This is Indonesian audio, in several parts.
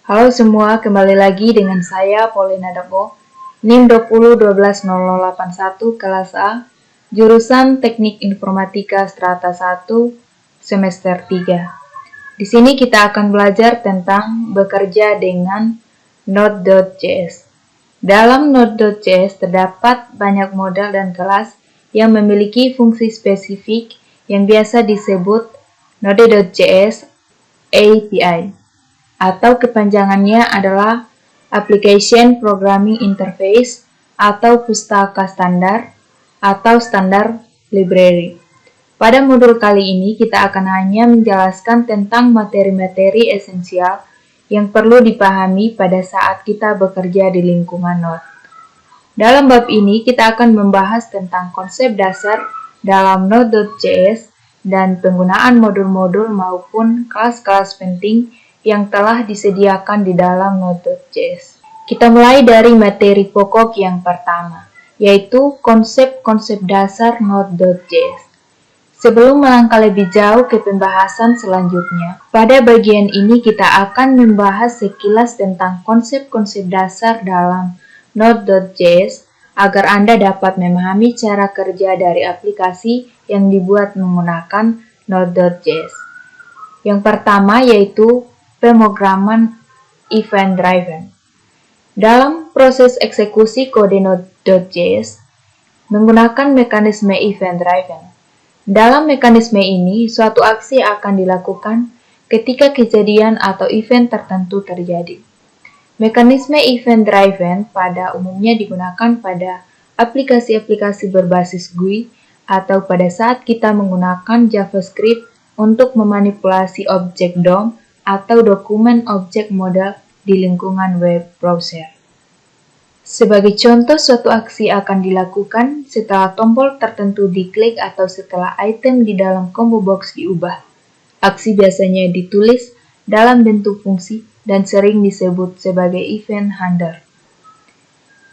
Halo semua, kembali lagi dengan saya Paulina Debo, NIM 20120081 kelas A, jurusan Teknik Informatika Strata 1, semester 3. Di sini kita akan belajar tentang bekerja dengan Node.js. Dalam Node.js terdapat banyak model dan kelas yang memiliki fungsi spesifik yang biasa disebut Node.js API, atau kepanjangannya adalah Application Programming Interface atau Pustaka Standar atau Standar Library. Pada modul kali ini kita akan hanya menjelaskan tentang materi-materi esensial yang perlu dipahami pada saat kita bekerja di lingkungan Node. Dalam bab ini kita akan membahas tentang konsep dasar dalam Node.js dan penggunaan modul-modul maupun kelas-kelas penting yang telah disediakan di dalam Node.js. Kita mulai dari materi pokok yang pertama, yaitu konsep-konsep dasar Node.js. Sebelum melangkah lebih jauh ke pembahasan selanjutnya, pada bagian ini kita akan membahas sekilas tentang konsep-konsep dasar dalam Node.js agar Anda dapat memahami cara kerja dari aplikasi yang dibuat menggunakan Node.js. Yang pertama yaitu pemrograman event-driven. Dalam proses eksekusi kode Node.js menggunakan mekanisme event-driven. Dalam mekanisme ini, suatu aksi akan dilakukan ketika kejadian atau event tertentu terjadi. Mekanisme event-driven pada umumnya digunakan pada aplikasi-aplikasi berbasis GUI atau pada saat kita menggunakan JavaScript untuk memanipulasi objek DOM atau dokumen objek model di lingkungan web browser. Sebagai contoh, suatu aksi akan dilakukan setelah tombol tertentu diklik atau setelah item di dalam combo box diubah. Aksi biasanya ditulis dalam bentuk fungsi dan sering disebut sebagai event handler.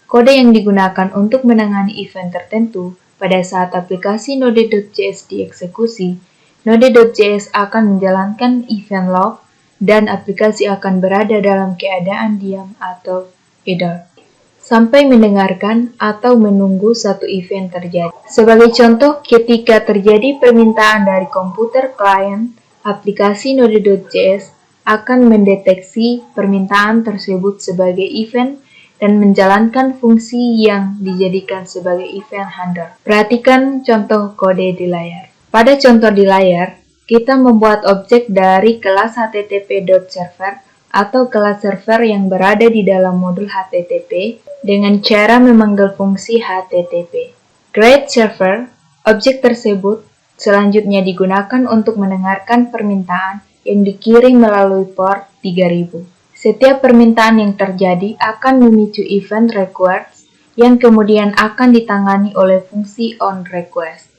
Kode yang digunakan untuk menangani event tertentu pada saat aplikasi Node.js dieksekusi, Node.js akan menjalankan event log dan aplikasi akan berada dalam keadaan diam atau idle sampai mendengarkan atau menunggu satu event terjadi. Sebagai contoh, ketika terjadi permintaan dari komputer klien, aplikasi Node.js akan mendeteksi permintaan tersebut sebagai event dan menjalankan fungsi yang dijadikan sebagai event handler. Perhatikan contoh kode di layar. Pada contoh di layar, kita membuat objek dari kelas http.server atau kelas server yang berada di dalam modul HTTP dengan cara memanggil fungsi HTTP. Create server, objek tersebut selanjutnya digunakan untuk mendengarkan permintaan yang dikirim melalui port 3000. Setiap permintaan yang terjadi akan memicu event request yang kemudian akan ditangani oleh fungsi onRequest.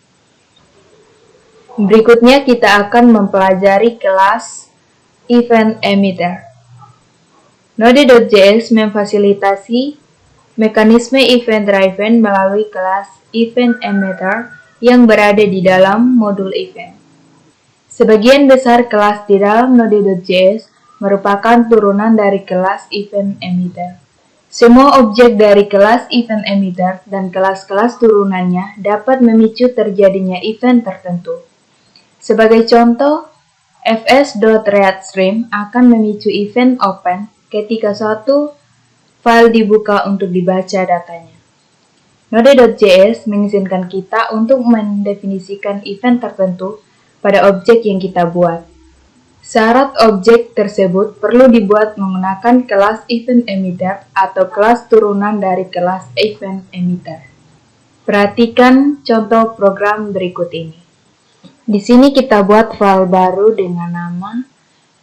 Berikutnya kita akan mempelajari kelas event emitter. Node.js memfasilitasi mekanisme event-driven melalui kelas event emitter yang berada di dalam modul event. Sebagian besar kelas di dalam Node.js merupakan turunan dari kelas event emitter. Semua objek dari kelas event emitter dan kelas-kelas turunannya dapat memicu terjadinya event tertentu. Sebagai contoh, fs.readStream akan memicu event open ketika suatu file dibuka untuk dibaca datanya. Node.js mengizinkan kita untuk mendefinisikan event tertentu pada objek yang kita buat. Syarat objek tersebut perlu dibuat menggunakan kelas event emitter atau kelas turunan dari kelas event emitter. Perhatikan contoh program berikut ini. Di sini kita buat file baru dengan nama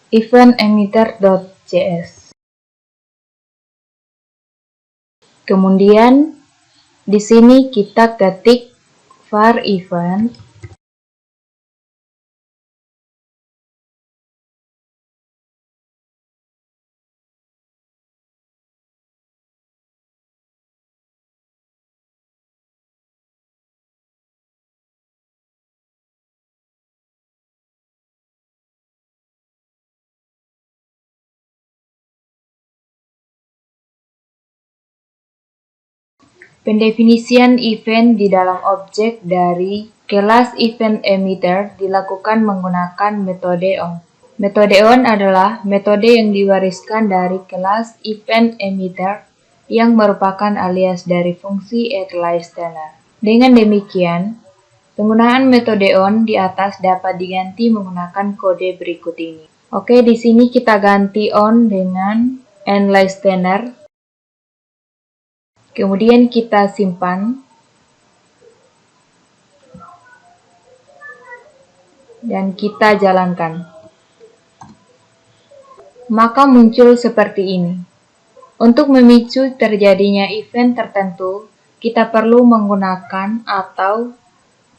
eventemitter.js. Kemudian di sini kita ketik var event Pendefinisian event di dalam objek dari kelas event emitter dilakukan menggunakan metode on. Metode on adalah metode yang diwariskan dari kelas event emitter yang merupakan alias dari fungsi at_listener. Dengan demikian, penggunaan metode on di atas dapat diganti menggunakan kode berikut ini. Oke, di sini kita ganti on dengan n_listener. Kemudian kita simpan dan kita jalankan. Maka muncul seperti ini. Untuk memicu terjadinya event tertentu, kita perlu menggunakan atau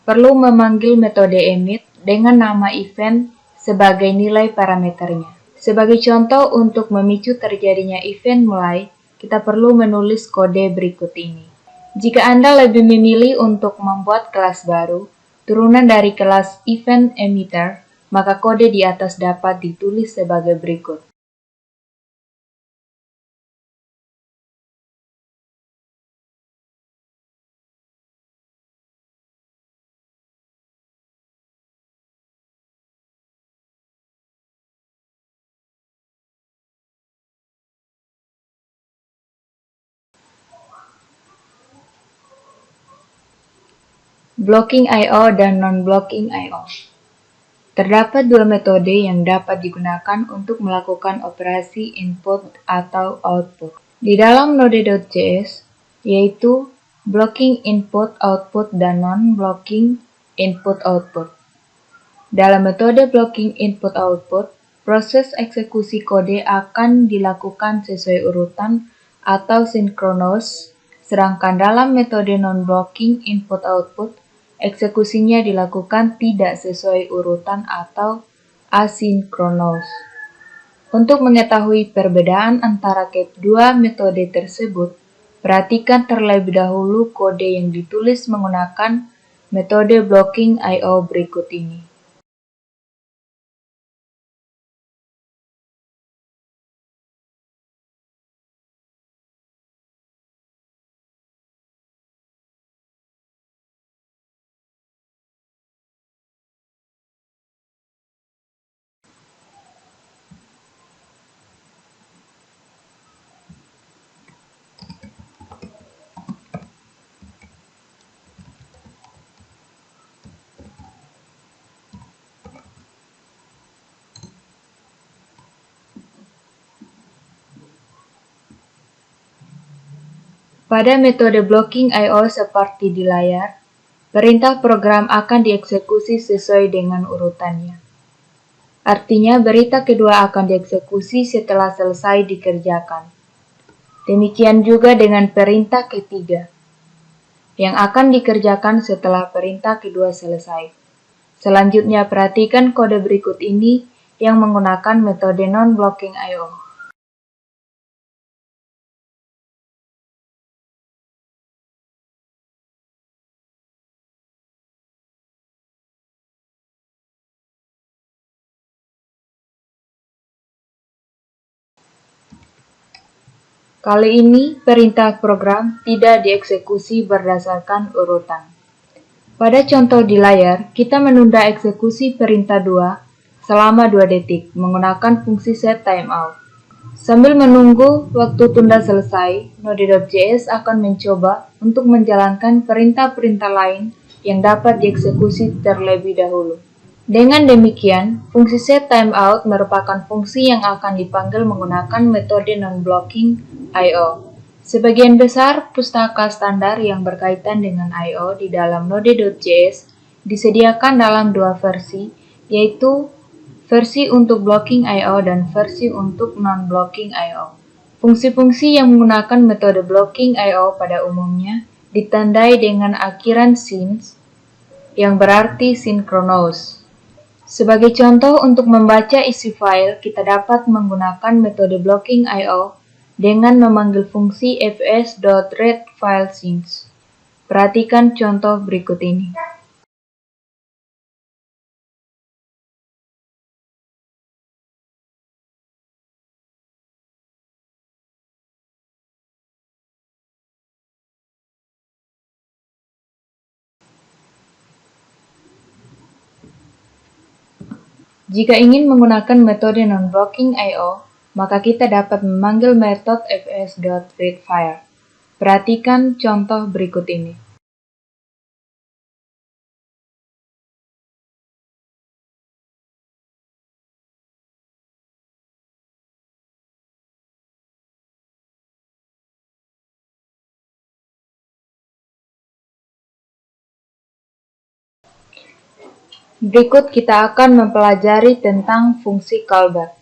perlu memanggil metode emit dengan nama event sebagai nilai parameternya. Sebagai contoh untuk memicu terjadinya event mulai, kita perlu menulis kode berikut ini. Jika Anda lebih memilih untuk membuat kelas baru, turunan dari kelas event emitter, maka kode di atas dapat ditulis sebagai berikut. Blocking I/O dan non-blocking I/O. Terdapat dua metode yang dapat digunakan untuk melakukan operasi input atau output di dalam Node.js, yaitu blocking input/output dan non-blocking input/output. Dalam metode blocking input/output, proses eksekusi kode akan dilakukan sesuai urutan atau sinkronos, sedangkan dalam metode non-blocking input/output, eksekusinya dilakukan tidak sesuai urutan atau asinkronos. Untuk mengetahui perbedaan antara kedua metode tersebut, perhatikan terlebih dahulu kode yang ditulis menggunakan metode blocking I/O berikut ini. Pada metode blocking I/O seperti di layar, perintah program akan dieksekusi sesuai dengan urutannya. Artinya, berita kedua akan dieksekusi setelah selesai dikerjakan. Demikian juga dengan perintah ketiga, yang akan dikerjakan setelah perintah kedua selesai. Selanjutnya, perhatikan kode berikut ini yang menggunakan metode non-blocking I/O. Kali ini, perintah program tidak dieksekusi berdasarkan urutan. Pada contoh di layar, kita menunda eksekusi perintah 2 selama 2 detik menggunakan fungsi setTimeout. Sambil menunggu waktu tunda selesai, Node.js akan mencoba untuk menjalankan perintah-perintah lain yang dapat dieksekusi terlebih dahulu. Dengan demikian, fungsi setTimeout merupakan fungsi yang akan dipanggil menggunakan metode non-blocking I/O. Sebagian besar pustaka standar yang berkaitan dengan I/O di dalam Node.js disediakan dalam dua versi, yaitu versi untuk blocking I/O dan versi untuk non-blocking I/O. Fungsi-fungsi yang menggunakan metode blocking I/O pada umumnya ditandai dengan akhiran syn, yang berarti sinkronos. Sebagai contoh untuk membaca isi file, kita dapat menggunakan metode blocking I/O dengan memanggil fungsi fs.readFileSync. Perhatikan contoh berikut ini. Jika ingin menggunakan metode non-blocking I/O, maka kita dapat memanggil metode fs.readFile. Perhatikan contoh berikut ini. Berikut kita akan mempelajari tentang fungsi callback.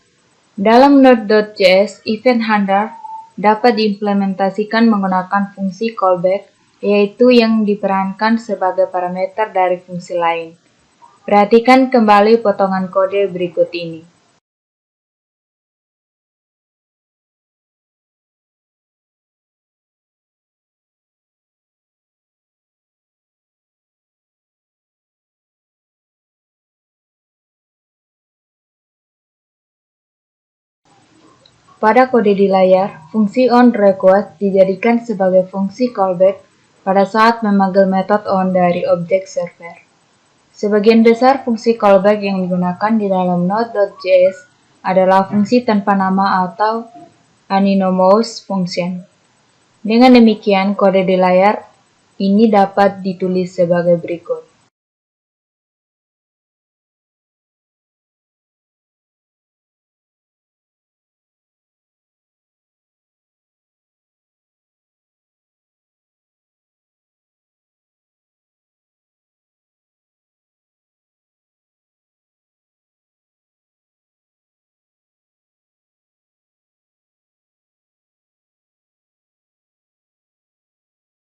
Dalam Node.js, event handler dapat diimplementasikan menggunakan fungsi callback, yaitu yang diperankan sebagai parameter dari fungsi lain. Perhatikan kembali potongan kode berikut ini. Pada kode di layar, fungsi onRequest dijadikan sebagai fungsi callback pada saat memanggil metode on dari objek server. Sebagian besar fungsi callback yang digunakan di dalam Node.js adalah fungsi tanpa nama atau anonymous function. Dengan demikian, kode di layar ini dapat ditulis sebagai berikut.